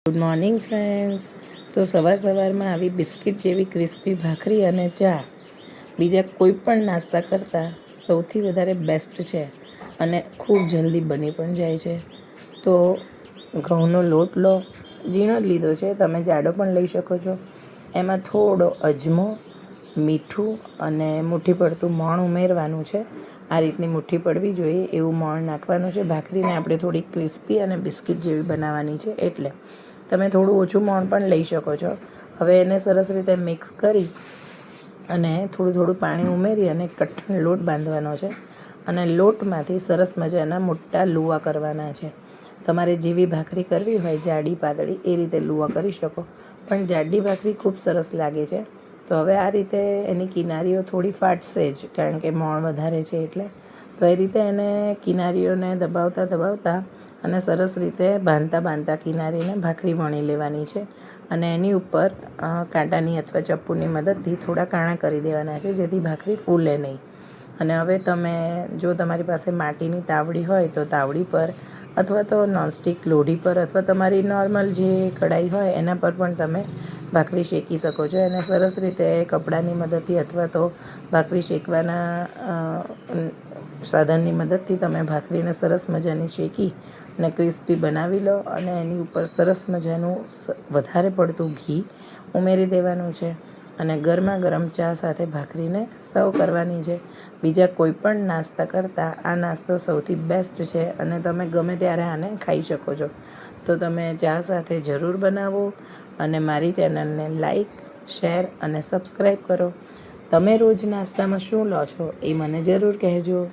Good morning friends. તો સવારમાં આવી બિસ્કિટ જેવી ક્રિસ્પી ભાખરી અને ચા બીજા કોઈ પણ નાસ્તા કરતાં સૌથી વધારે બેસ્ટ છે અને ખૂબ જલ્દી બની પણ જાય છે. તો ઘઉંનો લોટ લો, ઝીણો જ લીધો છે, તમે જાડો પણ લઈ શકો છો. એમાં થોડો અજમો, મીઠું અને મુઠ્ઠી પડતું મોણ ઉમેરવાનું છે. આ રીતની મુઠ્ઠી પડવી જોઈએ એવું મોણ નાખવાનું છે. ભાખરીને આપણે થોડી ક્રિસ્પી અને બિસ્કિટ જેવી બનાવવાની છે, એટલે તમે થોડું ઓછું મોણ પણ લઈ શકો છો. હવે એને સરસ રીતે મિક્સ કરી અને થોડું પાણી ઉમેરી અને કઠણ લોટ બાંધવાનો છે અને લોટમાંથી સરસ મજાના મોટા લુવા કરવાના છે. તમારે જેવી ભાખરી કરવી હોય, જાડી પાતળી, એ રીતે લુવા કરી શકો, પણ જાડી ભાખરી ખૂબ સરસ લાગે છે. તો હવે આ રીતે એની કિનારીઓ થોડી ફાટશે જ, કારણ કે મોણ વધારે છે એટલે. તો એ રીતે એને કિનારીઓને દબાવતા અને સરસ રીતે બાંધતા કિનારીને ભાખરી વણી લેવાની છે અને એની ઉપર કાંટાની અથવા ચપ્પુની મદદથી થોડા કાણા કરી દેવાના છે, જેથી ભાખરી ફૂલે નહીં. અને હવે તમે જો તમારી પાસે માટીની તાવડી હોય તો તાવડી પર, અથવા તો નોનસ્ટિક લોઢી પર, અથવા તમારી નોર્મલ જે કઢાઈ હોય એના પર પણ તમે ભાખરી શેકી શકો છો. એને સરસ રીતે કપડાની મદદથી અથવા તો ભાખરી શેકવાના સાધનની મદદથી તમે ભાખરીને સરસ મજાની શેકી અને ક્રિસ્પી બનાવી લો અને એની ઉપર સરસ મજાનું વધારે પડતું ઘી ઉમેરી દેવાનું છે અને ગરમા ગરમ ચા સાથે ભાખરીને સર્વ કરવાની છે. બીજા કોઈ પણ નાસ્તા કરતાં આ નાસ્તો સૌથી બેસ્ટ છે અને તમે ગમે ત્યારે આને ખાઈ શકો છો. તો તમે ચા સાથે જરૂર બનાવો અને મારી ચેનલને લાઈક, શેર અને સબસ્ક્રાઈબ કરો. તમે રોજ નાસ્તામાં શું લો છો એ મને જરૂર કહેજો.